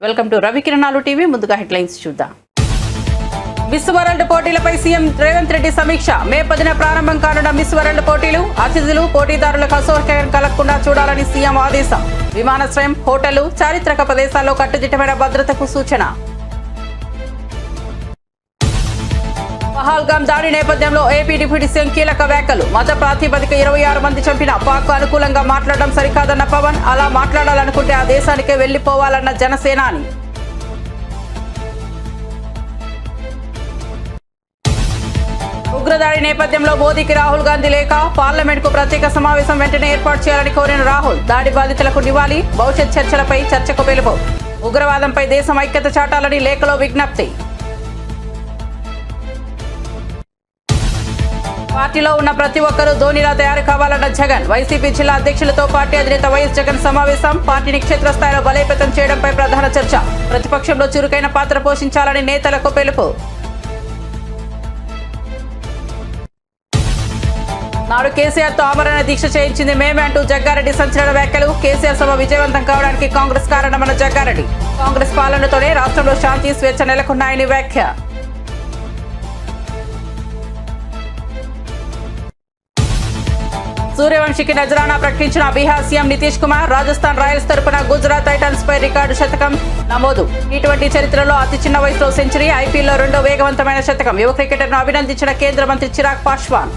Welcome to Ravikiranalu TV. ముందుగా headlines చూద్దాం. Miss world పోటీలపై సీఎం రేవంత్ రెడ్డి సమీక్ష. మే 10న ప్రారంభం కానున్న మిస్ వరల్డ్ పోటీలు అతిథులు పోటీదారులకు అసౌకర్యం కలగకుండా చూడాలని సీఎం ఆదేశం. విమానాశ్రయం, హోటళ్లు, చారిత్రక ప్రదేశాల్లో కట్టుదిట్టమైన భద్రతకు సూచన. పహల్గామ్ దాడి నేపథ్యంలో ఏపీ డిప్యూటీ సీఎం కీలక వ్యాఖ్యలు. మత ప్రాతిపదిక 26 మంది చంపిన పాక్ అనుకూలంగా మాట్లాడడం సరికాదన్న పవన్. అలా మాట్లాడాలనుకుంటే ఆ దేశానికే వెళ్లిపోవాలన్న జనసేనాని. ఉగ్రదాడి నేపథ్యంలో మోదీకి రాహుల్ గాంధీ లేఖ. పార్లమెంట్కు ప్రత్యేక సమావేశం వెంటనే ఏర్పాటు చేయాలని కోరిన రాహుల్. దాడి బాధితులకు నివాళి, భవిష్యత్ చర్చలపై చర్చకు పిలుపు. ఉగ్రవాదంపై దేశం ఐక్యత చాటాలని లేఖలో విజ్ఞప్తి. పార్టీలో ఉన్న ప్రతి ఒక్కరూ ధోనిలా తయారు కావాలన్న జగన్. వైసీపీ జిల్లా అధ్యక్షులతో పార్టీ అధినేత వైఎస్ జగన్ సమావేశం. పార్టీని క్షేత్రస్థాయిలో బలోపేతం చేయడంపై ప్రధాన చర్చ. ప్రతిపక్షంలో చురుకైన పాత్ర పోషించాలని నేతలకు పిలుపు. నాడు కేసీఆర్ తో ఆమరణ దీక్ష చేయించింది మేమే అంటూ జగ్గారెడ్డి సంచలన వ్యాఖ్యలు. కేసీఆర్ సభ విజయవంతం కావడానికి కాంగ్రెస్ కారణమన్న జగ్గారెడ్డి. కాంగ్రెస్ పాలనతోనే రాష్ట్రంలో శాంతి, స్వేచ్ఛ నెలకొన్నాయని వ్యాఖ్య. సూర్యవంశీకి నజరానా ప్రకటించిన బీహార్ సీఎం నితీష్ కుమార్. రాజస్థాన్ రాయల్స్ తరపున గుజరాత్ టైటన్స్ పై రికార్డు శతకం నమోదు. టీ20 చరిత్రలో అతి చిన్న వయసులో సెంచరీ. ఐపీఎల్లో రెండో వేగవంతమైన శతకం. యువ క్రికెటర్ను అభినందించిన కేంద్ర మంత్రి చిరాగ్ పాస్వాన్.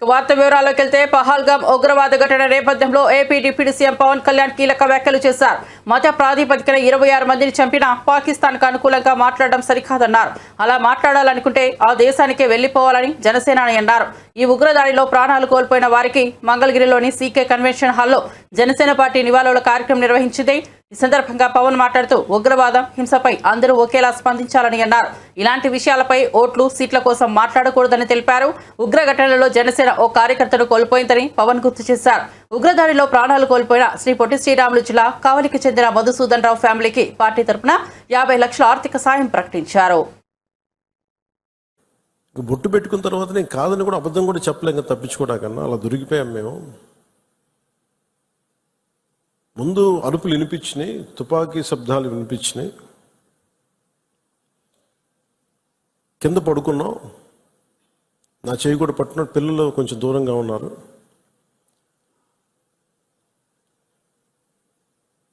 వార్త వివరాల్లోకి వెళ్తే, పహల్గామ్ ఉగ్రవాద ఘటన నేపథ్యంలో AP deputy CM Pawan Kalyan కీలక వ్యాఖ్యలు చేశారు. మత ప్రాతిపదికన 26 మందిని చంపిన పాకిస్తాన్కు అనుకూలంగా మాట్లాడడం సరికాదన్నారు. అలా మాట్లాడాలనుకుంటే ఆ దేశానికే వెళ్లిపోవాలని జనసేనాని అన్నారు. ఈ ఉగ్రదాడిలో ప్రాణాలు కోల్పోయిన వారికి మంగళగిరిలోని సీకే కన్వెన్షన్ హాల్లో జనసేన పార్టీ నివాళుల కార్యక్రమం నిర్వహించింది. ఈ సందర్భంగా పవన్ మాట్లాడుతూ ఉగ్రవాదం, హింసపై అందరూ ఒకేలా స్పందించాలని అన్నారు. ఇలాంటి విషయాలపై ఓట్లు, సీట్ల కోసం మాట్లాడకూడదని తెలిపారు. ఉగ్ర ఘటనలో జనసేన ఓ కార్యకర్తను కోల్పోయిందని పవన్ గుర్తు చేశారు. ఉగ్రదాడిలో ప్రాణాలు కోల్పోయిన శ్రీ పొట్టి శ్రీరాములు జిల్లా కావలికి చెందిన మధుసూదన్ రావు ఫ్యామిలీకి పార్టీ తరఫున 50 లక్షల ఆర్థిక సాయం ప్రకటించారు. బొట్టు పెట్టుకున్న తర్వాత నేను కాదని కూడా అబద్ధం కూడా చెప్పలేక తప్పించుకోవడాకన్నా అలా దొరికిపోయాం మేము. ముందు అరుపులు వినిపించినాయి, తుపాకీ శబ్దాలు వినిపించినాయి, కింద పడుకున్నాం. నా చేయి కూడా పట్టినట్టు పిల్లలు కొంచెం దూరంగా ఉన్నారు.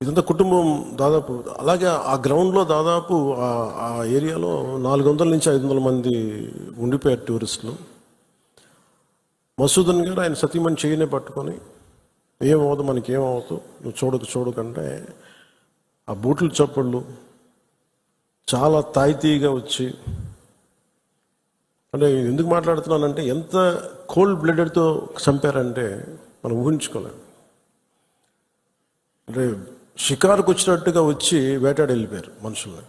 ఇదంతా కుటుంబం దాదాపు అలాగే ఆ గ్రౌండ్లో దాదాపు ఆ ఏరియాలో 400 నుంచి 500 మంది ఉండిపోయారు టూరిస్టులు. మసూదన్ గారు ఆయన సతీమణి చేయనే పట్టుకొని ఏమవుతుంది, మనకి ఏమవుతుంది, నువ్వు చూడకంటే ఆ బూట్ల చప్పుళ్ళు చాలా తాయితీగా వచ్చి, అంటే ఎందుకు మాట్లాడుతున్నానంటే ఎంత కోల్డ్ బ్లడెడ్తో చంపారంటే మనం ఊహించుకోలేం. అంటే షికారుకు వచ్చినట్టుగా వచ్చి వేటాడి వెళ్ళిపోయారు మనుషుల్ని.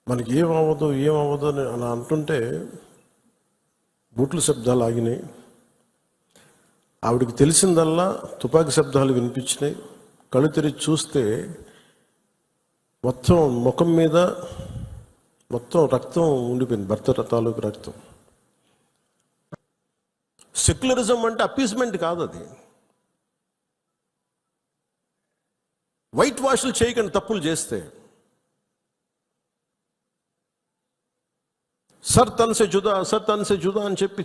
మనకి ఏమవ్వదు అని అలా అంటుంటే బూట్ల శబ్దాలు ఆగినాయి. ఆవిడికి తెలిసిందల్లా తుపాకీ శబ్దాలు వినిపించినాయి. కళ్ళు తెరిచి చూస్తే మొత్తం ముఖం మీద మొత్తం రక్తం ఉండిపోయింది, భర్త తాలూకు రక్తం. సెక్యులరిజం అంటే అపీస్మెంట్ కాదు, అది వైట్ వాష్లు చేయకండి తప్పులు చేస్తే. సర్ తన్సే జుదా అని చెప్పి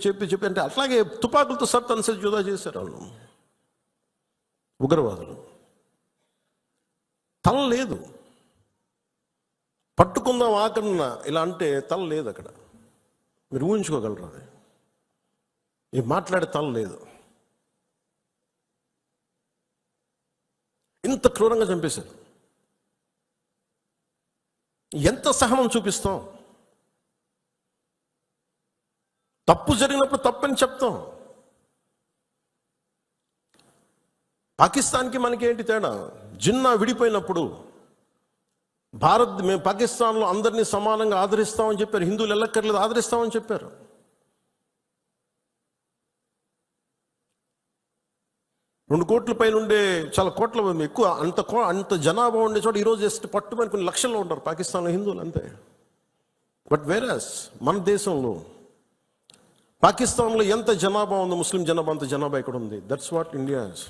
అంటే అట్లాగే తుపాకులతో సర్ తన్సే జుదా చేశారు వాళ్ళు ఉగ్రవాదులు. తల లేదు, పట్టుకుందాం ఆకన్నా ఇలా అంటే తల లేదు అక్కడ. మీరు ఊహించుకోగలరు అది. ఈ మాట్లాడే తల లేదు. ఇంత క్రూరంగా చంపేశారు. ఎంత సహనం చూపిస్తాం? తప్పు జరిగినప్పుడు తప్పని చెప్తాం. పాకిస్తాన్కి మనకి ఏంటి తేడా? జిన్నా విడిపోయినప్పుడు మేము పాకిస్తాన్లో అందరినీ సమానంగా ఆదరిస్తామని చెప్పారు. హిందువులు ఎల్లక్కర్లేదు, ఆదరిస్తామని చెప్పారు. రెండు కోట్ల పైన ఉండే చాలా కోట్ల ఎక్కువ అంత జనాభా ఉండే చోట ఈరోజు జస్ట్ పట్టుమని కొన్ని లక్షల్లో ఉంటారు పాకిస్తాన్లో హిందువులు అంతే. బట్ వేరస్ మన దేశంలో పాకిస్తాన్లో ఎంత జనాభా ఉందో ముస్లిం జనాభా అంత జనాభా ఇక్కడ ఉంది. That's what India is.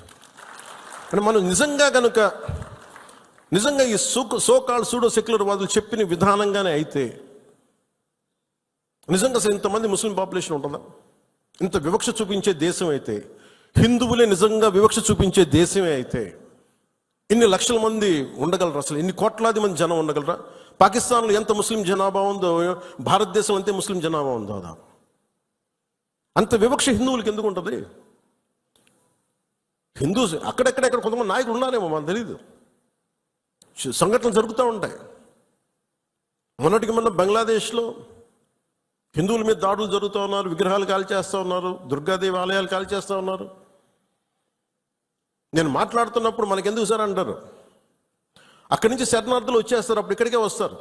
అంటే మనం నిజంగా ఈ సోకాల్డ్ సూడో సెక్యులర్ వాదులు చెప్పిన విధానంగానే అయితే నిజంగా అసలు ఇంతమంది ముస్లిం పాపులేషన్ ఉంటుందా? ఇంత వివక్ష చూపించే దేశం అయితే, హిందువులే నిజంగా వివక్ష చూపించే దేశమే అయితే ఇన్ని లక్షల మంది ఉండగలరా? అసలు ఇన్ని కోట్లాది మంది జనం ఉండగలరా? పాకిస్తాన్లో ఎంత ముస్లిం జనాభా ఉందో భారతదేశం అంతే ముస్లిం జనాభా ఉందో. అంత వివక్ష హిందువులకి ఎందుకు ఉంటుంది? హిందూస్ అక్కడెక్కడ కొంతమంది నాయకులు ఉన్నారేమో మనకు తెలియదు. సంఘటనలు జరుగుతూ ఉంటాయి. మొన్నటికి మొన్న బంగ్లాదేశ్లో హిందువుల మీద దాడులు జరుగుతూ ఉన్నారు, విగ్రహాలు కాల్చేస్తూ ఉన్నారు, దుర్గాదేవి ఆలయాలు కాల్చేస్తూ ఉన్నారు. నేను మాట్లాడుతున్నప్పుడు మనకెందుకు సార్ అంటారు, అక్కడి నుంచి శరణార్థులు వచ్చేస్తారు, అప్పుడు ఇక్కడికే వస్తారు.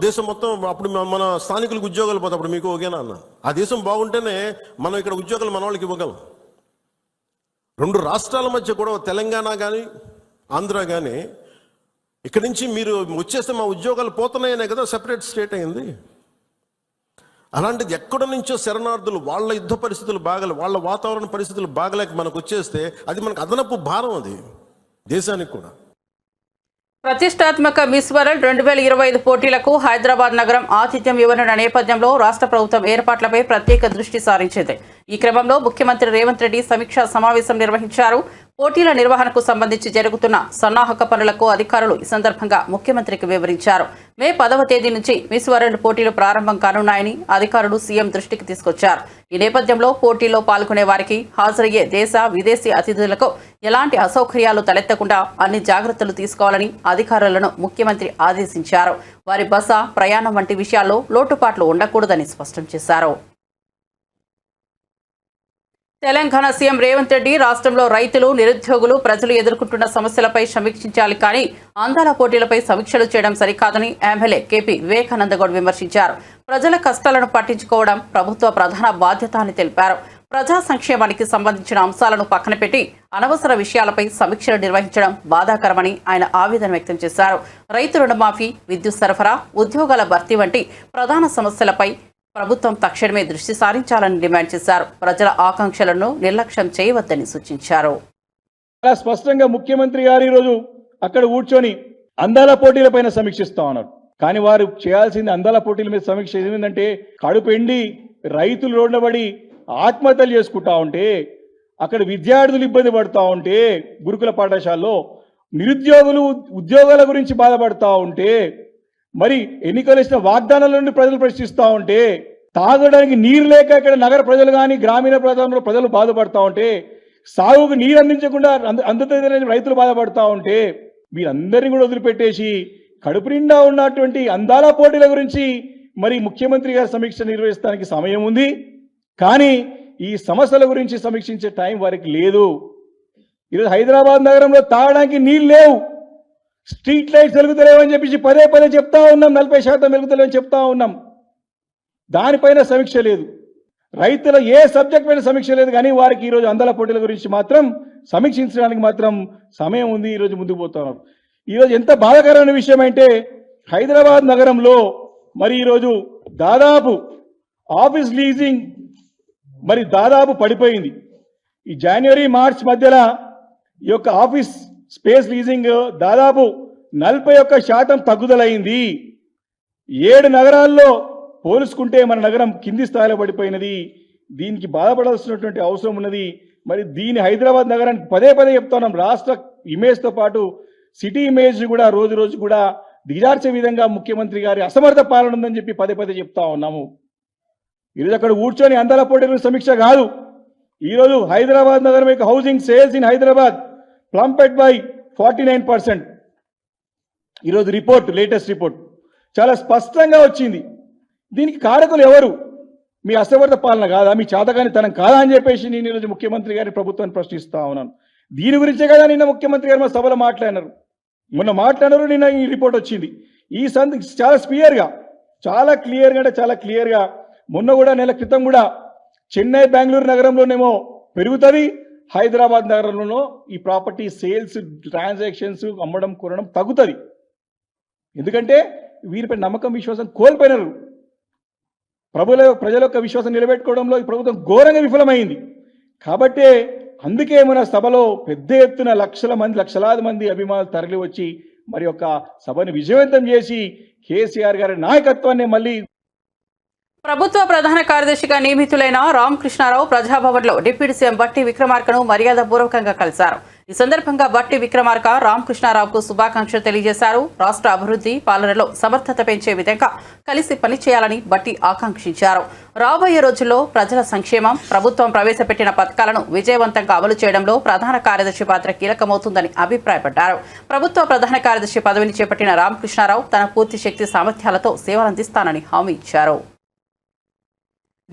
దేశం మొత్తం అప్పుడు మన స్థానికులకు ఉద్యోగాలు పోతే అప్పుడు మీకు ఓకేనా అన్న. ఆ దేశం బాగుంటేనే మనం ఇక్కడ ఉద్యోగాలు మన వాళ్ళకి ఇవ్వగలం. 2 రాష్ట్రాల మధ్య కూడా తెలంగాణ కానీ ఆంధ్ర కానీ ఇక్కడి నుంచి మీరు వచ్చేస్తే మా ఉద్యోగాలు పోతున్నాయనే కదా సెపరేట్ స్టేట్ అయింది. అలాంటిది ఎక్కడి నుంచో శరణార్థులు వాళ్ళ యుద్ధ పరిస్థితులు వాళ్ళ వాతావరణ పరిస్థితులు బాగలేక మనకు వచ్చేస్తే అది మనకు అదనపు భారం, అది దేశానికి కూడా. ప్రతిష్టాత్మక మిస్ వరల్డ్ 2025 పోటీలకు హైదరాబాద్ నగరం ఆతిథ్యం ఇవ్వనున్న నేపథ్యంలో రాష్ట్ర ప్రభుత్వం ఏర్పాట్లపై ప్రత్యేక దృష్టి సారించింది. ఈ క్రమంలో ముఖ్యమంత్రి రేవంత్ రెడ్డి సమీక్షా సమావేశం నిర్వహించారు. పోటీల నిర్వహణకు సంబంధించి జరుగుతున్న సన్నాహక పనులకు అధికారులు ఈ సందర్భంగా ముఖ్యమంత్రికి వివరించారు. మే 10వ తేదీ నుంచి మిస్ వరల్డ్ పోటీలు ప్రారంభం కానున్నాయని అధికారులు సీఎం దృష్టికి తీసుకొచ్చారు. ఈ నేపథ్యంలో పోటీల్లో పాల్గొనే వారికి హాజరయ్యే దేశ విదేశీ అతిథులకు ఎలాంటి అసౌకర్యాలు తలెత్తకుండా అన్ని జాగ్రత్తలు తీసుకోవాలని అధికారులను ముఖ్యమంత్రి ఆదేశించారు. వారి బస, ప్రయాణం వంటి విషయాల్లో లోటుపాట్లు ఉండకూడదని స్పష్టం చేశారు. తెలంగాణ సీఎం రేవంత్ రెడ్డి రాష్ట్రంలో రైతులు, నిరుద్యోగులు, ప్రజలు ఎదుర్కొంటున్న సమస్యలపై సమీక్షించాలి కానీ అందాల పోటీలపై సమీక్షలు చేయడం సరికాదని ఎమ్మెల్యే కేపీ వివేకానందగౌడ్ విమర్శించారు. ప్రజల కష్టాలను పట్టించుకోవడం ప్రభుత్వ ప్రధాన బాధ్యత అని తెలిపారు. ప్రజా సంక్షేమానికి సంబంధించిన అంశాలను పక్కన పెట్టి అనవసర విషయాలపై సమీక్షలు నిర్వహించడం బాధాకరమని ఆయన ఆవేదన వ్యక్తం చేశారు. రైతు రుణమాఫీ, విద్యుత్ సరఫరా, ఉద్యోగాల భర్తీ వంటి ప్రధాన సమస్యలపై ప్రభుత్వం తక్షణమే దృష్టి సారించాలని డిమాండ్ చేశారు. ప్రజల ఆకాంక్షలను నిర్లక్ష్యం చేయవద్దని సూచించారు. చాలా స్పష్టంగా ముఖ్యమంత్రి గారు ఈరోజు అక్కడ కూర్చొని అందాల పోటీలపైన సమీక్షిస్తా ఉన్నారు. కానీ వారు చేయాల్సింది అందాల పోటీల మీద సమీక్ష ఏంటంటే కడుపెండి రైతులు రోడ్లబడి ఆత్మహత్యలు చేసుకుంటా ఉంటే, అక్కడ విద్యార్థులు ఇబ్బంది పడుతూ ఉంటే, గురుకుల పాఠశాలలో నిరుద్యోగులు ఉద్యోగాల గురించి బాధపడతా ఉంటే, మరి ఎన్నికలు ఇచ్చిన వాగ్దానాల నుండి ప్రజలు ప్రశ్నిస్తూ ఉంటే, తాగడానికి నీరు లేక ఇక్కడ నగర ప్రజలు కానీ గ్రామీణ ప్రాంతంలో ప్రజలు బాధపడతా ఉంటే, సాగుకు నీరు అందించకుండా అందుతున్న రైతులు బాధపడతా ఉంటే, వీరందరినీ కూడా వదిలిపెట్టేసి కడుపు నిండా ఉన్నటువంటి అందాల పోటీల గురించి మరి ముఖ్యమంత్రి గారు సమీక్ష నిర్వహించడానికి సమయం ఉంది. కానీ ఈ సమస్యల గురించి సమీక్షించే టైం వారికి లేదు. ఈరోజు హైదరాబాద్ నగరంలో తాగడానికి నీళ్ళు లేవు, స్ట్రీట్ లైట్స్ వెలుగుతలేవని చెప్పేసి పదే చెప్తా ఉన్నాం, 40% వెలుగుతలేవని చెప్తా ఉన్నాం. దానిపైన సమీక్ష లేదు. రైతుల ఏ సబ్జెక్ట్ పైన సమీక్ష లేదు. కానీ వారికి ఈరోజు అందాల పోటీల గురించి మాత్రం సమీక్షించడానికి మాత్రం సమయం ఉంది. ఈరోజు ముందుకు పోతున్నారు. ఈరోజు ఎంత బాధాకరమైన విషయం అంటే హైదరాబాద్ నగరంలో మరి ఈరోజు దాదాపు ఆఫీస్ లీజింగ్ మరి దాదాపు పడిపోయింది. ఈ జనవరి మార్చ్ మధ్యలో ఈ యొక్క ఆఫీస్ స్పేస్ లీజింగ్ దాదాపు 41% తగ్గుదలైంది. 7 నగరాల్లో పోల్చుకుంటే మన నగరం కింది స్థాయిలో పడిపోయినది. దీనికి బాధపడాల్సినటువంటి అవసరం ఉన్నది. మరి దీని హైదరాబాద్ నగరానికి పదే చెప్తున్నాం, రాష్ట్ర ఇమేజ్తో పాటు సిటీ ఇమేజ్ కూడా రోజు కూడా దిగజార్చే విధంగా ముఖ్యమంత్రి గారి అసమర్థ పాలన ఉందని చెప్పి పదే చెప్తా ఉన్నాము. ఈరోజు అక్కడ కూర్చొని అందాల పోటీల సమీక్ష కాదు. ఈరోజు హైదరాబాద్ నగరం యొక్క housing sales in Hyderabad plumped by 49%. ఈరోజు రిపోర్ట్, లేటెస్ట్ రిపోర్ట్ చాలా స్పష్టంగా వచ్చింది. దీనికి కారకులు ఎవరు? మీ అసమర్థ పాలన కాదా, మీ చేతకానితనం కాదా అని చెప్పేసి నేను ఈరోజు ముఖ్యమంత్రి గారి ప్రభుత్వాన్ని ప్రశ్నిస్తా ఉన్నాను. దీని గురించే కదా నిన్న ముఖ్యమంత్రి గారు మా సభలో మాట్లాడినారు, మొన్న మాట్లాడారు, నిన్న ఈ రిపోర్ట్ వచ్చింది. ఈ చాలా క్లియర్గా మొన్న కూడా నెల క్రితం కూడా చెన్నై, బెంగళూరు నగరంలోనేమో పెరుగుతుంది, హైదరాబాద్ నగరంలోనో ఈ ప్రాపర్టీ సేల్స్ ట్రాన్సాక్షన్స్ అమ్మడం కొనడం తగ్గుతుంది. ఎందుకంటే వీరిపై నమ్మకం, విశ్వాసం కోల్పోయినారు. ప్రజల యొక్క విశ్వాసం నిలబెట్టుకోవడంలో ఈ ప్రభుత్వం ఘోరంగా విఫలమైంది. కాబట్టే అందుకే మన సభలో పెద్ద ఎత్తున లక్షలాది మంది అభిమానులు తరలి వచ్చి మరి యొక్క సభను విజయవంతం చేసి కేసీఆర్ గారి నాయకత్వాన్ని మళ్ళీ ప్రభుత్వ ప్రధాన కార్యదర్శిగా నియమితులైన రామకృష్ణారావు ప్రజాభవన్లో డిప్యూటీ సీఎం బట్టి విక్రమార్కను మర్యాదపూర్వకంగా కలిశారు. ఈ సందర్భంగా బట్టి విక్రమార్క రామకృష్ణారావుకు శుభాకాంక్షలు తెలియజేశారు. రాష్ట్ర అభివృద్ధి పాలనలో సమర్థత పెంచే విధంగా కలిసి పనిచేయాలని బట్టి ఆకాంక్షించారు. రాబోయే రోజుల్లో ప్రజల సంక్షేమం, ప్రభుత్వం ప్రవేశపెట్టిన పథకాలను విజయవంతంగా అమలు చేయడంలో ప్రధాన కార్యదర్శి పాత్ర కీలకమవుతుందని అభిప్రాయపడ్డారు. ప్రభుత్వ ప్రధాన కార్యదర్శి పదవిని చేపట్టిన రామకృష్ణారావు తన పూర్తి శక్తి సామర్థ్యాలతో సేవలందిస్తానని హామీ ఇచ్చారు.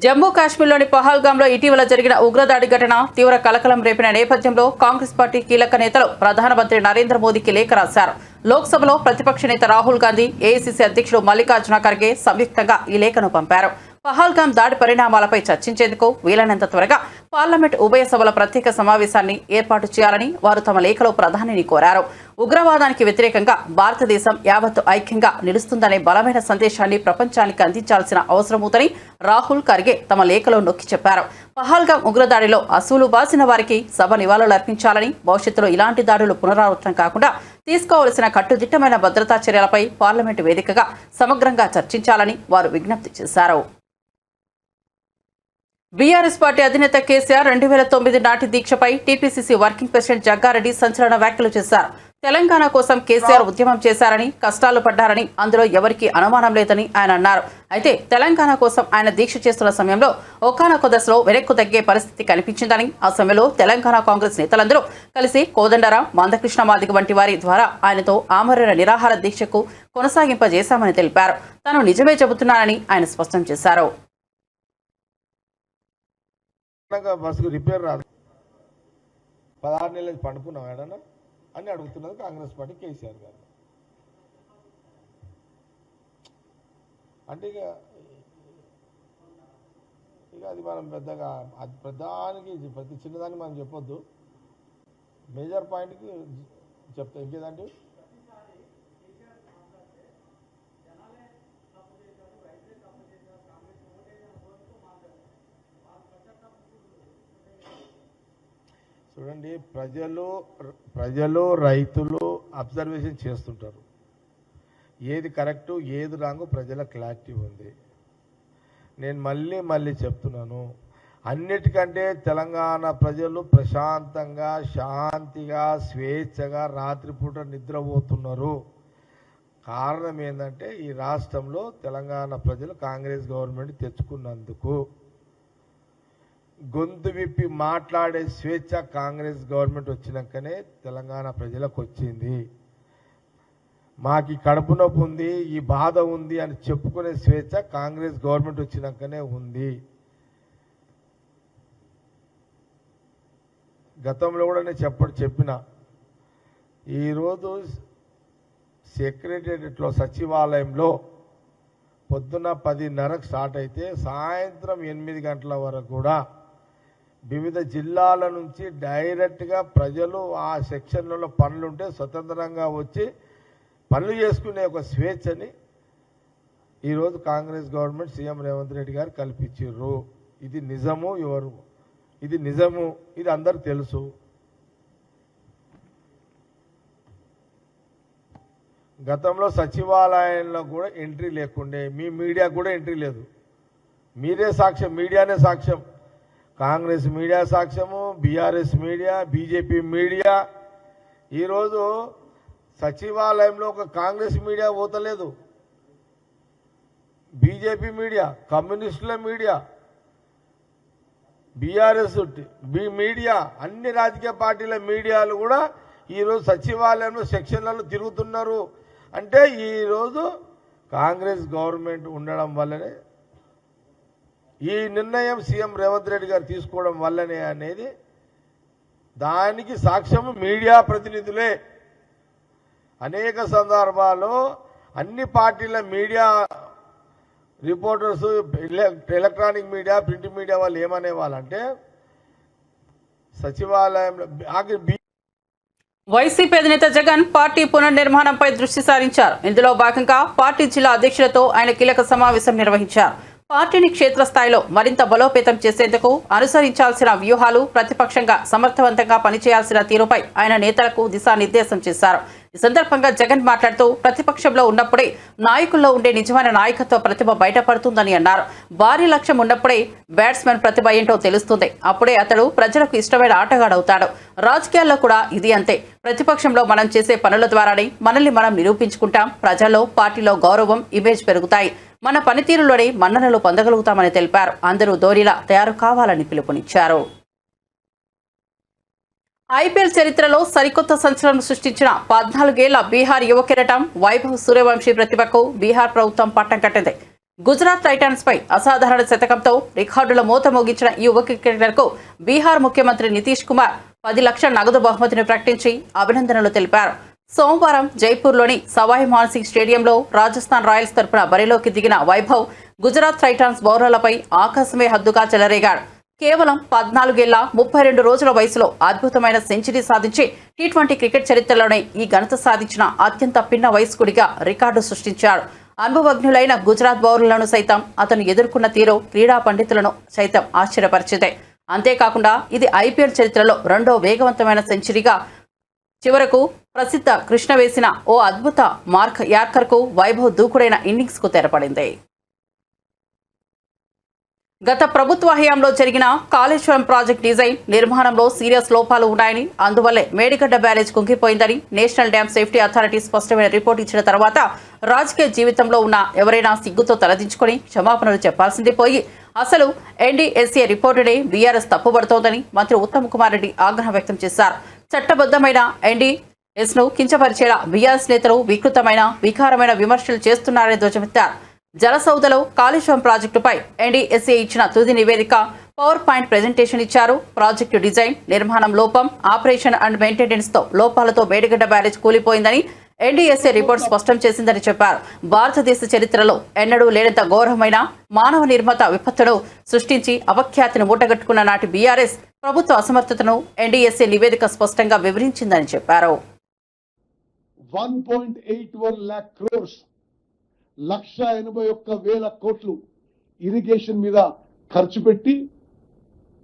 జమ్మూ కాశ్మీర్లోని పహల్గాంలో ఇటీవల జరిగిన ఉగ్రదాడి ఘటన తీవ్ర కలకలం రేపిన నేపథ్యంలో కాంగ్రెస్ పార్టీ కీలక నేతలు ప్రధానమంత్రి నరేంద్ర మోదీకి లేఖ రాశారు. లోక్సభలో ప్రతిపక్ష నేత రాహుల్ గాంధీ, ఏఐసీసీ అధ్యక్షుడు మల్లికార్జున ఖర్గే సంయుక్తంగా ఈ లేఖను పంపారు. పహల్గాం దాడి పరిణామాలపై చర్చించేందుకు వీలైనంత త్వరగా పార్లమెంట్ ఉభయ సభల ప్రత్యేక సమావేశాన్ని ఏర్పాటు చేయాలని వారు తమ లేఖలో ప్రధానిని కోరారు. ఉగ్రవాదానికి వ్యతిరేకంగా భారతదేశం యావత్తు ఐక్యంగా నిలుస్తుందనే బలమైన సందేశాన్ని ప్రపంచానికి అందించాల్సిన అవసరం ఉందని రాహుల్ ఖర్గే తమ లేఖలో నొక్కి చెప్పారు. పహల్గాం ఉగ్రదాడిలో అసూలు బాసిన వారికి సభ నివాళులర్పించాలని, భవిష్యత్తులో ఇలాంటి దాడులు పునరావృతం కాకుండా తీసుకోవాల్సిన కట్టుదిట్టమైన భద్రతా చర్యలపై పార్లమెంటు వేదికగా సమగ్రంగా చర్చించాలని వారు విజ్ఞప్తి చేశారు. బీఆర్ఎస్ పార్టీ అధినేత కేసీఆర్ 2009 నాటి దీక్షపై టీపీసీసీ వర్కింగ్ ప్రెసిడెంట్ జగ్గారెడ్డి సంచలన వ్యాఖ్యలు చేశారు. తెలంగాణ కోసం కేసీఆర్ ఉద్యమం చేశారని, కష్టాలు పడ్డారని అందులో ఎవరికీ అనుమానం లేదని ఆయన అన్నారు. అయితే తెలంగాణ కోసం ఆయన దీక్ష చేస్తున్న సమయంలో ఒకానొక దశలో వెనక్కు తగ్గే పరిస్థితి కనిపించిందని, ఆ సమయంలో తెలంగాణ కాంగ్రెస్ నేతలందరూ కలిసి కోదండరాం, మందకృష్ణ మాదిగ వంటి వారి ద్వారా ఆయనతో ఆమరణ నిరాహార దీక్షకు కొనసాగింపజేశామని తెలిపారు. తాను నిజమే చెబుతున్నానని ఆయన స్పష్టం చేశారు. బస్సుకు రిపేర్ రాదు, 16 నెలలు పండుకున్నాం ఏడన్నా అని అడుగుతున్నది కాంగ్రెస్ పార్టీ కేసీఆర్ గారు. అంటే ఇక అది మనం పెద్దగా అది ప్రధానికి ప్రతి చిన్నదాన్ని మనం చెప్పొద్దు, మేజర్ పాయింట్కి చెప్తా. ఇంకేదంటే చూడండి, ప్రజలు రైతులు అబ్జర్వేషన్ చేస్తుంటారు. ఏది కరెక్టు ఏది రాంగు ప్రజల క్లారిటీ ఉంది. నేను మళ్ళీ చెప్తున్నాను, అన్నిటికంటే తెలంగాణ ప్రజలు ప్రశాంతంగా, శాంతిగా, స్వేచ్ఛగా రాత్రిపూట నిద్రపోతున్నారు. కారణం ఏంటంటే ఈ రాష్ట్రంలో తెలంగాణ ప్రజలు కాంగ్రెస్ గవర్నమెంట్ తెచ్చుకున్నందుకు. గొంతు విప్పి మాట్లాడే స్వేచ్ఛ కాంగ్రెస్ గవర్నమెంట్ వచ్చినాకనే తెలంగాణ ప్రజలకు వచ్చింది. మాకు ఈ కడుపు నొప్పి ఉంది, ఈ బాధ ఉంది అని చెప్పుకునే స్వేచ్ఛ కాంగ్రెస్ గవర్నమెంట్ వచ్చినాకనే ఉంది. గతంలో కూడా నేను చెప్పిన ఈరోజు సెక్రటేరియట్లో సచివాలయంలో పొద్దున్న 10:30కు స్టార్ట్ అయితే సాయంత్రం 8 గంటల వరకు కూడా వివిధ జిల్లాల నుంచి డైరెక్ట్గా ప్రజలు ఆ సెక్షన్లలో పనులుంటే స్వతంత్రంగా వచ్చి పనులు చేసుకునే ఒక స్వేచ్ఛని ఈరోజు కాంగ్రెస్ గవర్నమెంట్ సీఎం రేవంత్ రెడ్డి గారు కల్పించారు. ఇది నిజము, ఇది నిజము, ఇది అందరూ తెలుసు. గతంలో సచివాలయంలో కూడా ఎంట్రీ లేకుండే, మీ మీడియా కూడా ఎంట్రీ లేదు. మీరే సాక్ష్యం, మీడియానే సాక్ష్యం. కాంగ్రెస్ మీడియా సాక్ష్యము, బీఆర్ఎస్ మీడియా, బీజేపీ మీడియా. ఈరోజు సచివాలయంలో ఒక కాంగ్రెస్ మీడియా పోతలేదు, బీజేపీ మీడియా, కమ్యూనిస్టుల మీడియా, బీఆర్ఎస్ మీడియా, అన్ని రాజకీయ పార్టీల మీడియాలు కూడా ఈరోజు సచివాలయంలో సెక్షన్లలో తిరుగుతున్నారు. అంటే ఈరోజు కాంగ్రెస్ గవర్నమెంట్ ఉండడం వల్లనే, ఈ నిర్ణయం సీఎం రేవంత్ రెడ్డి గారు తీసుకోవడం వల్లనే అనేది దానికి సాక్ష్యం మీడియా ప్రతినిధులే. అనేక సందర్భాల్లో అన్ని పార్టీల media reporters, electronic media, print media వాళ్ళు ఏమనే వాళ్ళంటే సచివాలయంలో వైసీపీ అధినేత జగన్ పార్టీ పునర్నిర్మాణంపై దృష్టి సారించారు. ఇందులో భాగంగా పార్టీ జిల్లా అధ్యక్షులతో ఆయన కీలక సమావేశం నిర్వహించారు. పార్టీని క్షేత్రస్థాయిలో మరింత బలోపేతం చేసేందుకు అనుసరించాల్సిన వ్యూహాలు, ప్రతిపక్షంగా సమర్థవంతంగా పనిచేయాల్సిన తీరుపై ఆయన నేతలకు దిశానిర్దేశం చేశారు. ఈ సందర్భంగా జగన్ మాట్లాడుతూ ప్రతిపక్షంలో ఉన్నప్పుడే నాయకుల్లో ఉండే నిజమైన నాయకత్వ ప్రతిభ బయటపడుతుందని అన్నారు. భారీ లక్ష్యం ఉన్నప్పుడే బ్యాట్స్మెన్ ప్రతిభ ఏంటో తెలుస్తుంది. అప్పుడే అతడు ప్రజలకు ఇష్టమైన ఆటగాడవుతాడు. రాజకీయాల్లో కూడా ఇది అంతే. ప్రతిపక్షంలో మనం చేసే పనుల ద్వారానే మనల్ని మనం నిరూపించుకుంటాం. ప్రజల్లో, పార్టీలో గౌరవం, ఇమేజ్ పెరుగుతాయి. మన పనితీరులోనే మన్ననలు పొందగలుగుతామని తెలిపారు. అందరూ ధోనిలా తయారు కావాలని పిలుపునిచ్చారు. ఐపీఎల్ చరిత్రలో సరికొత్త సంచలనం సృష్టించిన 14 ఏళ్ల బీహార్ యువ కిరీటం వైభవ్ సూర్యవంశీ ప్రతిభకు బీహార్ ప్రభుత్వం పట్టం కట్టింది. గుజరాత్ టైటాన్స్ పై అసాధారణ శతకంతో రికార్డుల మోత మోగించిన ఈ యువ క్రికెటర్కు బీహార్ ముఖ్యమంత్రి నితీష్ కుమార్ 10 లక్షల నగదు బహుమతిని ప్రకటించి అభినందనలు తెలిపారు. సోమవారం జైపూర్లోని సవాయ్ మాన్సింగ్ స్టేడియంలో రాజస్థాన్ రాయల్స్ తరపున బరిలోకి దిగిన వైభవ్ గుజరాత్ టైటాన్స్ బౌలర్లపై ఆకాశమే హద్దుగా చెలరేగాడు. కేవలం 14 ఏళ్ల 32 రోజుల వయసులో అద్భుతమైన సెంచరీ సాధించి టీ20 క్రికెట్ చరిత్రలోనే ఈ ఘనత సాధించిన అత్యంత పిన్న వయస్కుడిగా రికార్డు సృష్టించాడు. అనుభవజ్ఞులైన గుజరాత్ బౌలర్లను సైతం అతను ఎదుర్కొన్న తీరు క్రీడా పండితులను సైతం ఆశ్చర్యపరిచింది. అంతేకాకుండా ఇది ఐపీఎల్ చరిత్రలో రెండో వేగవంతమైన సెంచరీగా చివరకు ప్రసిద్ధ కృష్ణ వేసిన ఓ అద్భుత మార్క్ యార్కర్కు వైభవ్ దూకుడైన ఇన్నింగ్స్కు తెరపడింది. గత ప్రభుత్వ హయాంలో జరిగిన కాళేశ్వరం ప్రాజెక్ట్ డిజైన్ నిర్మాణంలో సీరియస్ లోపాలు ఉన్నాయని, అందువల్లే మేడిగడ్డ బ్యారేజ్ కుంగిపోయిందని నేషనల్ డ్యామ్ సేఫ్టీ అథారిటీ స్పష్టమైన రిపోర్ట్ ఇచ్చిన తర్వాత రాజకీయ జీవితంలో ఉన్న ఎవరైనా సిగ్గుతో తలదించుకొని క్షమాపణలు చెప్పాల్సింది పోయి అసలు ఎన్డీఎస్ఏ రిపోర్టునే బీఆర్ఎస్ తప్పుబడుతోందని మంత్రి ఉత్తమ్ కుమార్ రెడ్డి ఆగ్రహం వ్యక్తం చేశారు. చట్టబద్దమైన ఎన్డీఎస్ను కించపరిచేలా బీఆర్ఎస్ నేతలు వికృతమైన, వికారమైన విమర్శలు చేస్తున్నారని ధ్వజమెత్తారు. జలసౌదలో కాళేశ్వరం ప్రాజెక్టుపై ఎన్డీఎస్ఏ ఇచ్చిన తుది నివేదిక పవర్ పాయింట్ ప్రెజెంటేషన్ ఇచ్చారు. ప్రాజెక్టు డిజైన్, నిర్మాణం లోపం, ఆపరేషన్ అండ్ మెయింటెనెన్స్ తో లోపాలతో మేడిగడ్డ బ్యారేజ్ కూలిపోయిందని ఎన్డీఎస్ఏ రిపోర్ట్ స్పష్టం చేసిందని చెప్పారు. భారతదేశ చరిత్రలో ఎన్నడూ లేనంత ఘోరమైన మానవ నిర్మిత విపత్తును సృష్టించి అపఖ్యాతిని మూటగట్టుకున్న నాటి బీఆర్ఎస్ ప్రభుత్వ అసమర్థతను ఎన్డీఎస్ఏ నివేదిక స్పష్టంగా వివరించిందని చెప్పారు. 1.81 lakh crores 1,81,000 కోట్లు ఇరిగేషన్ మీద ఖర్చు పెట్టి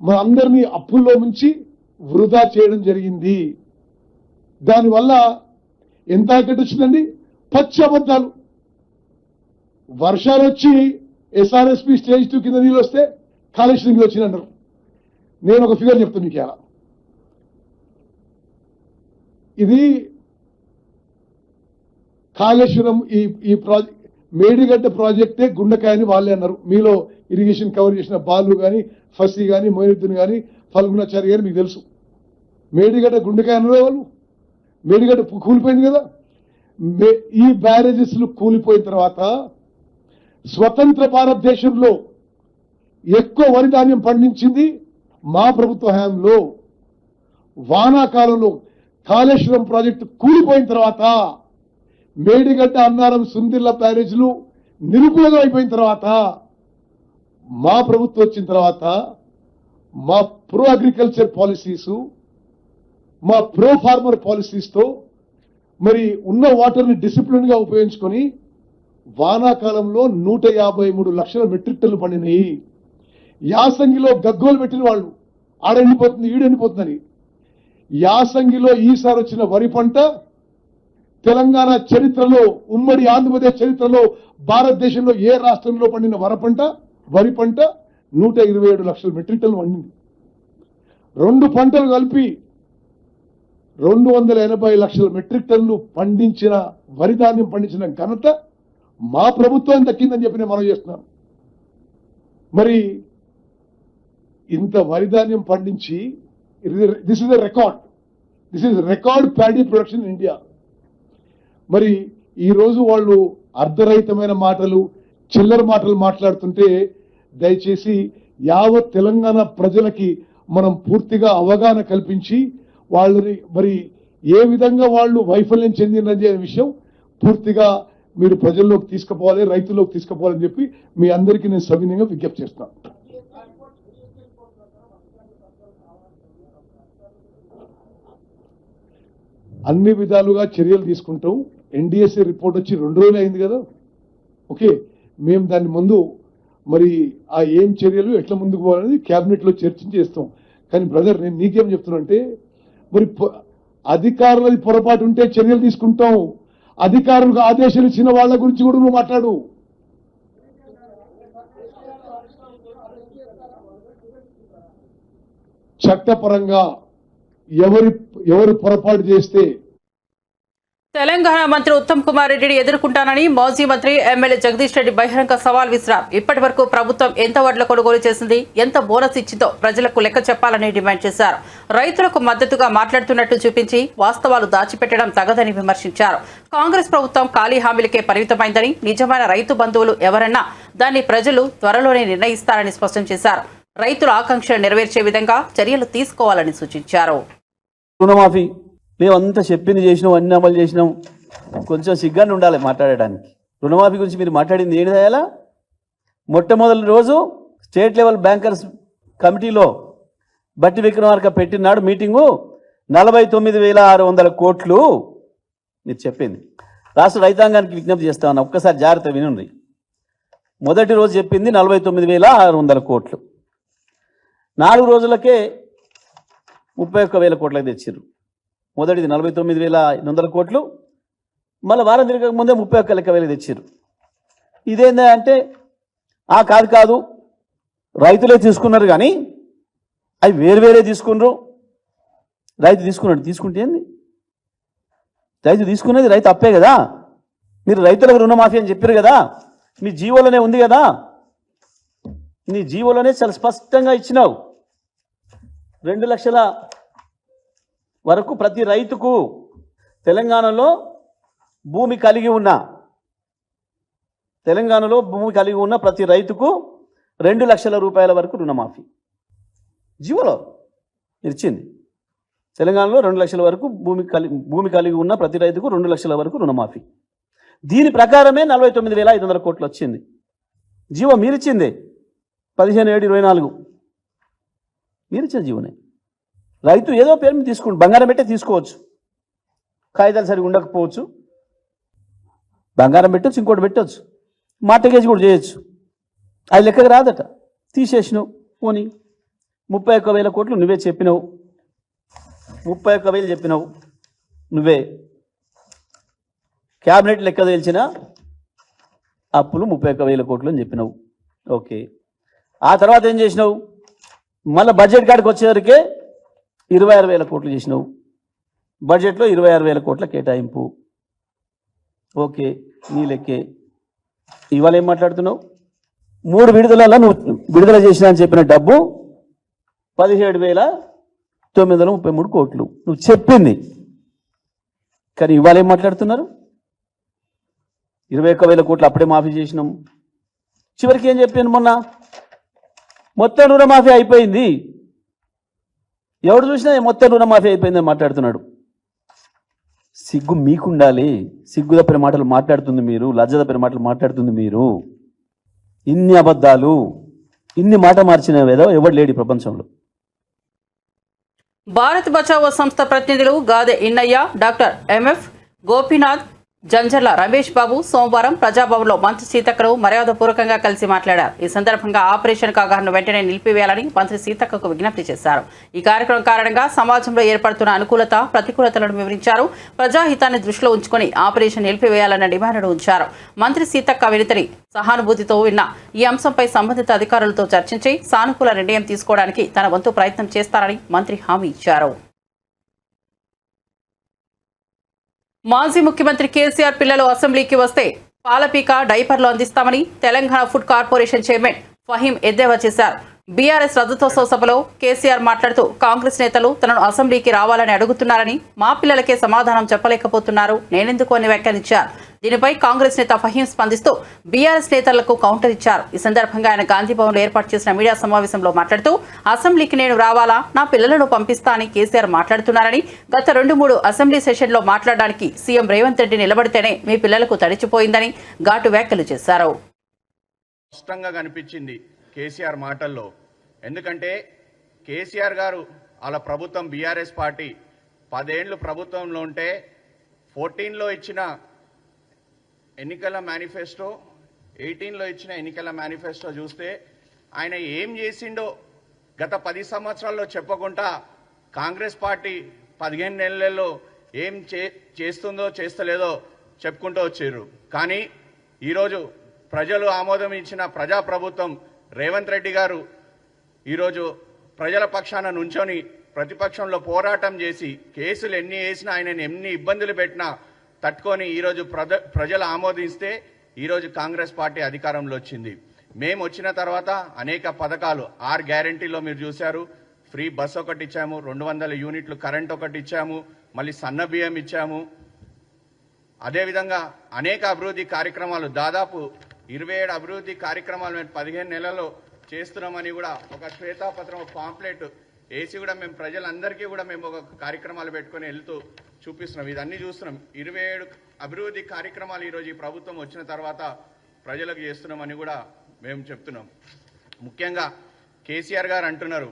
మనందరినీ అప్పుల్లో ముంచి వృధా చేయడం జరిగింది. దానివల్ల ఎంత ఎక్కడి వచ్చిందండి? పచ్చి అబద్ధాలు. వర్షాలు వచ్చి ఎస్ఆర్ఎస్పి స్టేజ్ 2 కింద నీళ్ళు వస్తే కాళేశ్వరం కింద వచ్చిందంటారు. నేను ఒక ఫిగర్ చెప్తాను మీకు. ఎలా ఇది కాళేశ్వరం ఈ ప్రాజెక్ట్ మేడిగడ్డ ప్రాజెక్టే గుండెకాయని వాళ్ళే అన్నారు. మీలో ఇరిగేషన్ కవర్ చేసిన బాలు కానీ, ఫసీ కానీ, మొయినుద్దీన్ కానీ, ఫల్గుణాచారి గారు మీకు తెలుసు. మేడిగడ్డ గుండెకాయ అన్నారు వాళ్ళు. మేడిగడ్డ కూలిపోయింది కదా. ఈ బ్యారేజెస్లు కూలిపోయిన తర్వాత స్వతంత్ర భారతదేశంలో ఎక్కువ వరి ధాన్యం పండించింది మా ప్రభుత్వ హయాంలో. వానాకాలంలో కాళేశ్వరం ప్రాజెక్టు కూలిపోయిన తర్వాత, మేడిగడ్డ, అన్నారం, సుందిర్ల బ్యారేజ్లు నిరుపయోగం అయిపోయిన తర్వాత, మా ప్రభుత్వం వచ్చిన తర్వాత మా ప్రో అగ్రికల్చర్ పాలసీసు, మా ప్రో ఫార్మర్ పాలసీస్తో మరి ఉన్న వాటర్ని డిసిప్లిన్గా ఉపయోగించుకొని వానాకాలంలో 153 లక్షల మెట్రిక్ టన్నులు పండినాయి. యాసంగిలో గగ్గోలు పెట్టిన వాళ్ళు ఆడెండిపోతుంది, ఈడెండిపోతుందని. యాసంగిలో ఈసారి వచ్చిన వరి పంట తెలంగాణ చరిత్రలో, ఉమ్మడి ఆంధ్రప్రదేశ్ చరిత్రలో, భారతదేశంలో ఏ రాష్ట్రంలో పండిన వరి పంట 127 లక్షల మెట్రిక్ టన్నులు పండింది. 2 పంటలు కలిపి 280 లక్షల మెట్రిక్ టన్నులు పండించిన వరి ధాన్యం పండించిన ఘనత మా ప్రభుత్వం దక్కిందని చెప్పి నేను మనం చేస్తున్నాను. మరి ఇంత వరి ధాన్యం పండించి, this is record paddy production in India. మరి ఈరోజు వాళ్ళు అర్ధరహితమైన మాటలు, చిల్లర మాటలు మాట్లాడుతుంటే దయచేసి యావత్ తెలంగాణ ప్రజలకి మనం పూర్తిగా అవగాహన కల్పించి వాళ్ళని మరి ఏ విధంగా వాళ్ళు వైఫల్యం చెందినది విషయం పూర్తిగా మీరు ప్రజల్లోకి తీసుకుపోవాలి, రైతుల్లోకి తీసుకుపోవాలని చెప్పి మీ అందరికీ నేను సవినయంగా విజ్ఞప్తి చేస్తున్నాను. అన్ని విధాలుగా చర్యలు తీసుకుంటాం. ఎన్డీఎస్ఏ రిపోర్ట్ వచ్చి 2 రోజులు అయింది కదా. ఓకే, మేము దాని ముందు మరి ఆ ఏం చర్యలు ఎట్లా ముందుకు పోవాలనేది క్యాబినెట్లో చర్చించి చేస్తాం. కానీ బ్రదర్, నేను నీకేం చెప్తున్నా అంటే, మరి అధికారులది పొరపాటు ఉంటే చర్యలు తీసుకుంటాం. అధికారులకు ఆదేశాలు ఇచ్చిన వాళ్ళ గురించి కూడా నువ్వు మాట్లాడు. చట్టపరంగా ఎవరు పొరపాటు చేస్తే తెలంగాణ మంత్రి ఉత్తమ్ కుమార్ రెడ్డిని ఎదుర్కొంటానని మాజీ మంత్రి ఎమ్మెల్యే జగదీష్ రెడ్డి బహిరంగ సవాల్ విసిరారు. ఇప్పటి వరకు ప్రభుత్వం ఎంత వడ్ల కొనుగోలు చేసింది, ఎంత బోనస్ ఇచ్చిందో ప్రజలకు లెక్క చెప్పాలని డిమాండ్ చేశారు. రైతులకు మద్దతుగా మాట్లాడుతున్నట్టు చూపించి వాస్తవాలు దాచిపెట్టడం తగదని విమర్శించారు. కాంగ్రెస్ ప్రభుత్వం ఖాళీ హామీలకే పరిమితమైందని, నిజమైన రైతు బంధువులు ఎవరన్నా దాన్ని ప్రజలు త్వరలోనే నిర్ణయిస్తారని స్పష్టం చేశారు. రైతుల ఆకాంక్షలు నెరవేర్చే విధంగా చర్యలు తీసుకోవాలని సూచించారు. రుణమాఫీ మేమంతా చెప్పింది చేసినాం, అన్ని అమలు చేసినాం. కొంచెం సిగ్గాన్ని ఉండాలి మాట్లాడడానికి. రుణమాఫీ గురించి మీరు మాట్లాడింది ఏంటి దయాలా? మొట్టమొదటి రోజు స్టేట్ లెవెల్ బ్యాంకర్స్ కమిటీలో బట్టి విక్రమార్క పెట్టినాడు మీటింగు. 49,600 కోట్లు మీరు చెప్పింది. రాష్ట్ర రైతాంగానికి విజ్ఞప్తి చేస్తామన్నా, ఒక్కసారి జాగ్రత్త వినండి. మొదటి రోజు చెప్పింది 49,600 కోట్లు. 4 రోజులకే 31,000 కోట్లకు తెచ్చిర్రు. మొదటిది 49,800 కోట్లు, మళ్ళీ వారం తిరగక ముందే 31,000 తెచ్చిర్రు. ఇదేందా అంటే కాదు రైతులే తీసుకున్నారు, కానీ అవి వేరువేరే తీసుకున్నారు. రైతు తీసుకుంటే ఏంది? రైతు తీసుకునేది రైతు అప్పే కదా. మీరు రైతులకు రుణమాఫీ అని చెప్పారు కదా, మీ జీవోలోనే ఉంది కదా. నీ జీవోలోనే చాలా స్పష్టంగా ఇచ్చినావు. 2 లక్షల వరకు ప్రతి రైతుకు తెలంగాణలో భూమి కలిగి ఉన్న ప్రతి రైతుకు 2 లక్షల రూపాయల వరకు రుణమాఫీ జీవోలో ఇచ్చింది. తెలంగాణలో 2 లక్షల వరకు భూమి కలిగి ఉన్న ప్రతి రైతుకు 2 లక్షల వరకు రుణమాఫీ. దీని ప్రకారమే 49,500 కోట్లు వచ్చింది. జీవో మీరిచ్చిందే 15/7/24 మీరిచ్చిన జీవోనే. రైతు ఏదో పేరు మీద తీసుకోండి, బంగారం పెట్టే తీసుకోవచ్చు, కాగితాలు సరిగా ఉండకపోవచ్చు, బంగారం పెట్టచ్చు, ఇంకోటి పెట్టచ్చు, మార్టగేజ్ కూడా చేయొచ్చు. అది లెక్కకు రాదట. తీసేసినావు. పోనీ 31,000 కోట్లు నువ్వే చెప్పినావు. 31,000 చెప్పినావు నువ్వే. క్యాబినెట్ లెక్క తేల్చిన అప్పులు 31,000 కోట్లు అని చెప్పినావు. ఓకే, ఆ తర్వాత ఏం చేసినావు? మళ్ళీ బడ్జెట్ కాడికి వచ్చేసరికి 26,000 కోట్లు చేసినావు. బడ్జెట్లో 26,000 కోట్ల కేటాయింపు. ఓకే, నీ లెక్కే. ఇవాళ ఏం మాట్లాడుతున్నావు? 3 విడుదలలో నువ్వు విడుదల చేసినా అని చెప్పిన డబ్బు 17,933 కోట్లు నువ్వు చెప్పింది. కానీ ఇవాళ ఏం మాట్లాడుతున్నారు? 21,000 కోట్లు అప్పుడే మాఫీ చేసినాం. చివరికి ఏం చెప్పాను? మొన్న మొత్తం రుణమాఫీ అయిపోయింది. ఎవడు చూసినా మొత్తం రుణమాఫీ అయిపోయిందని మాట్లాడుతున్నాడు. సిగ్గు మీకుండాలి. సిగ్గు తప్పిన మాటలు మాట్లాడుతుంది మీరు, లజ్జ తప్పిన మాటలు మాట్లాడుతుంది మీరు. ఇన్ని అబద్ధాలు, ఇన్ని మాట మార్చిన ఏదో ఎవడు లేడు ప్రపంచంలో. భారత్ బచావో సంస్థ ప్రతినిధులు గాదె ఇన్నయ్య, డాక్టర్ ఎంఎఫ్ గోపీనాథ్, జంజర్ల రమేష్ బాబు సోమవారం ప్రజాభవన్లో మంత్రి సీతక్కను మర్యాదపూర్వకంగా కలిసి మాట్లాడారు. ఈ సందర్భంగా ఆపరేషన్ కాగాను వెంటనే నిలిపివేయాలని మంత్రి సీతక్కకు విజ్ఞప్తి చేశారు. ఈ కార్యక్రమం కారణంగా సమాజంలో ఏర్పడుతున్న అనుకూలత, ప్రతికూలతలను వివరించారు. ప్రజాహితాన్ని దృష్టిలో ఉంచుకొని ఆపరేషన్ నిలిపివేయాలన్న డిమాండ్ను ఉంచారు. మంత్రి సీతక్క వినతిని సహానుభూతితో విన్న ఈ అంశంపై సంబంధిత అధికారులతో చర్చించి సానుకూల నిర్ణయం తీసుకోవడానికి తన వంతు ప్రయత్నం చేస్తారని మంత్రి హామీ ఇచ్చారు. మాజీ ముఖ్యమంత్రి కేసీఆర్ పిల్లలు అసెంబ్లీకి వస్తే పాలపీక, డైపర్లు అందిస్తామని Telangana food corporation chairman Faheem ఎద్దేవా చేశారు. బీఆర్ఎస్ రజతోత్సవ సభలో కేసీఆర్ మాట్లాడుతూ కాంగ్రెస్ నేతలు తనను అసెంబ్లీకి రావాలని అడుగుతున్నారని, మా పిల్లలకే సమాధానం చెప్పలేకపోతున్నారు, నేనెందుకు అని వ్యాఖ్యానించారు. దీనిపై కాంగ్రెస్ నేత ఫహీం స్పందిస్తూ బీఆర్ఎస్ నేతలకు కౌంటర్ ఇచ్చారు. ఈ సందర్భంగా ఆయన గాంధీభవన్లో ఏర్పాటు చేసిన మీడియా సమావేశంలో మాట్లాడుతూ అసెంబ్లీకి నేను రావాలా, నా పిల్లలను పంపిస్తా అని కేసీఆర్ మాట్లాడుతున్నారని, గత 2-3 అసెంబ్లీ సెషన్లో మాట్లాడడానికి సీఎం రేవంత్ రెడ్డి నిలబడితేనే మీ పిల్లలకు తడిచిపోయిందని ఘాటు వ్యాఖ్యలు చేశారు. స్పష్టంగా కనిపించింది కేసీఆర్ మాటల్లో. ఎందుకంటే కేసీఆర్ గారు వాళ్ళ ప్రభుత్వం బీఆర్ఎస్ పార్టీ 10 ఏళ్ళు ప్రభుత్వంలో ఉంటే 14లో ఇచ్చిన ఎన్నికల మేనిఫెస్టో 18లో ఇచ్చిన ఎన్నికల మేనిఫెస్టో చూస్తే ఆయన ఏం చేసిండో గత 10 సంవత్సరాల్లో చెప్పకుండా కాంగ్రెస్ పార్టీ 15 నెలల్లో ఏం చేస్తుందో చేస్తలేదో చెప్పుకుంటూ వచ్చారు. కానీ ఈరోజు ప్రజలు ఆమోదం ఇచ్చిన ప్రజాప్రభుత్వం రేవంత్ రెడ్డి గారు ఈరోజు ప్రజల పక్షాన నుంచొని ప్రతిపక్షంలో పోరాటం చేసి కేసులు ఎన్ని వేసినా ఆయనని ఎన్ని ఇబ్బందులు పెట్టినా తట్టుకొని ఈరోజు ప్రజలు ఆమోదిస్తే ఈరోజు కాంగ్రెస్ పార్టీ అధికారంలో వచ్చింది. మేము వచ్చిన తర్వాత అనేక పథకాలు 6 గ్యారంటీలో మీరు చూశారు. ఫ్రీ బస్ ఒకటి ఇచ్చాము, 200 యూనిట్లు కరెంట్ ఒకటి ఇచ్చాము, మళ్ళీ సన్న బియ్యం ఇచ్చాము. అదేవిధంగా అనేక అభివృద్ధి కార్యక్రమాలు దాదాపు 27 అభివృద్ధి కార్యక్రమాలు మేము 15 నెలల్లో చేస్తున్నామని కూడా ఒక శ్వేతాపత్రం, ఒక పాంప్లెట్ వేసి కూడా మేము ప్రజలందరికీ కూడా మేము ఒక కార్యక్రమాలు పెట్టుకొని వెళ్తూ చూపిస్తున్నాం. ఇదన్నీ చూస్తున్నాం. 27 అభివృద్ధి కార్యక్రమాలు ఈరోజు ఈ ప్రభుత్వం వచ్చిన తర్వాత ప్రజలకు చేస్తున్నామని కూడా మేము చెప్తున్నాం. ముఖ్యంగా కేసీఆర్ గారు అంటున్నారు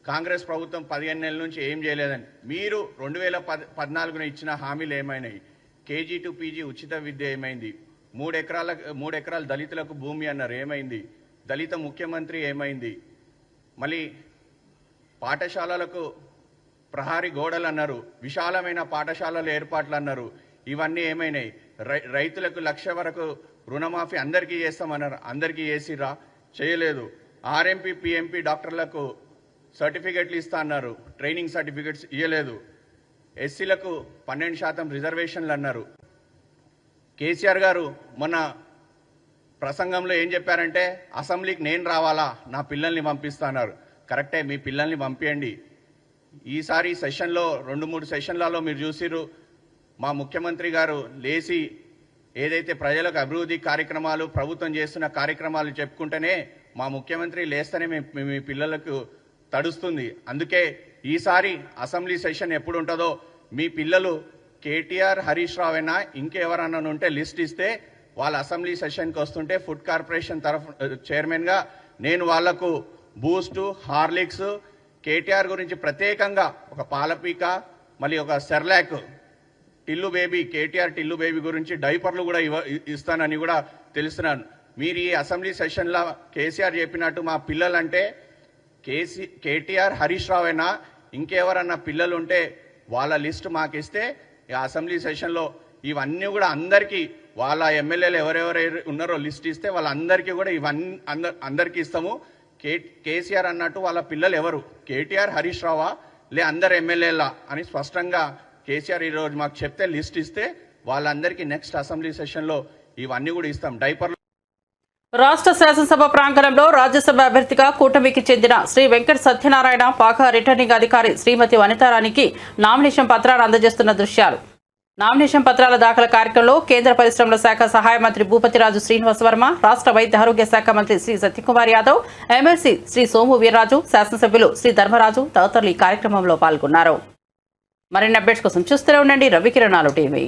కాంగ్రెస్ ప్రభుత్వం 15 నెలల నుంచి ఏం చేయలేదని. మీరు 2014 ఇచ్చిన హామీలు ఏమైనాయి? కేజీ టు పీజీ ఉచిత విద్య ఏమైంది? 3 ఎకరాల దళితులకు భూమి అన్నారు, ఏమైంది? దళిత ముఖ్యమంత్రి ఏమైంది? మళ్ళీ పాఠశాలలకు ప్రహారీ గోడలు అన్నారు, విశాలమైన పాఠశాలల ఏర్పాట్లు అన్నారు. ఇవన్నీ ఏమైనాయి? రైతులకు 1,00,000 వరకు రుణమాఫీ అందరికీ చేస్తామన్నారు, అందరికీ చేసిరా? చేయలేదు. ఆర్ఎంపీ పిఎంపీ డాక్టర్లకు సర్టిఫికెట్లు ఇస్తా అన్నారు, ట్రైనింగ్ సర్టిఫికెట్స్ ఇవ్వలేదు. ఎస్సీలకు 12% రిజర్వేషన్లు అన్నారు. కేసీఆర్ గారు మొన్న ప్రసంగంలో ఏం చెప్పారంటే అసెంబ్లీకి నేను రావాలా, నా పిల్లల్ని పంపిస్తున్నారు. కరెక్టే, మీ పిల్లల్ని పంపించండి. ఈసారి సెషన్లో 2-3 సెషన్లలో మీరు చూసిర్రు, మా ముఖ్యమంత్రి గారు లేచి ఏదైతే ప్రజలకు అభివృద్ధి కార్యక్రమాలు ప్రభుత్వం చేస్తున్న కార్యక్రమాలు చెప్పుకుంటేనే మా ముఖ్యమంత్రి లేస్తేనే మీ పిల్లలకు తడుస్తుంది. అందుకే ఈసారి అసెంబ్లీ సెషన్ ఎప్పుడు ఉంటుందో మీ పిల్లలు కేటీఆర్, హరీష్ రావేనా ఇంకెవరన్నా ఉంటే లిస్ట్ ఇస్తే వాళ్ళ అసెంబ్లీ సెషన్కి వస్తుంటే ఫుడ్ కార్పొరేషన్ చైర్మన్గా నేను వాళ్లకు బూస్టు, హార్లిక్స్, కేటీఆర్ గురించి ప్రత్యేకంగా ఒక పాలపీక, మళ్ళీ ఒక Cerelac, Tillu baby, KTR Tillu baby గురించి డైపర్లు కూడా ఇస్తానని కూడా తెలుస్తున్నాను. మీరు ఈ అసెంబ్లీ సెషన్లో కేసీఆర్ చెప్పినట్టు మా పిల్లలంటే కేటీఆర్, హరీష్ రావేనా ఇంకెవరన్నా పిల్లలు ఉంటే వాళ్ళ లిస్ట్ మాకు ఇస్తే ఈ అసెంబ్లీ సెషన్లో ఇవన్నీ కూడా అందరికీ వాళ్ళ ఎమ్మెల్యేలు ఎవరెవరు ఉన్నారో లిస్ట్ ఇస్తే వాళ్ళందరికీ కూడా ఇవన్నీ అందరికీ ఇస్తాము. కేసీఆర్ అన్నట్టు వాళ్ళ పిల్లలు ఎవరు, కేటీఆర్, హరీష్ రావా లే అందరు ఎమ్మెల్యేలా అని స్పష్టంగా కేసీఆర్ ఈరోజు మాకు చెప్తే లిస్ట్ ఇస్తే వాళ్ళందరికీ నెక్స్ట్ అసెంబ్లీ సెషన్లో ఇవన్నీ కూడా ఇస్తాం. డైపర్లు. రాష్ట్ర శాసనసభ ప్రాంగణంలో రాజ్యసభ అభ్యర్థిగా కూటమికి చెందిన శ్రీ వెంకట సత్యనారాయణ పాక రిటర్నింగ్ అధికారి శ్రీమతి వనితారానికి నామినేషన్ పత్రాలు అందజేస్తున్న దృశ్యాలు. నామినేషన్ పత్రాల దాఖల కార్యక్రమంలో కేంద్ర పరిశ్రమల శాఖ సహాయ మంత్రి భూపతిరాజు శ్రీనివాస వర్మ, రాష్ట్ర వైద్య ఆరోగ్య శాఖ మంత్రి శ్రీ సత్యకుమార్ యాదవ్, ఎమ్మెల్సీ శ్రీ సోము వీర్రాజు, శాసనసభ్యులు శ్రీ ధర్మరాజు తదితరులు ఈ కార్యక్రమంలో పాల్గొన్నారు. మరిన్ని అప్డేట్స్ కోసం చూస్తూనే ఉండండి రవికిరణాలు టీవీ.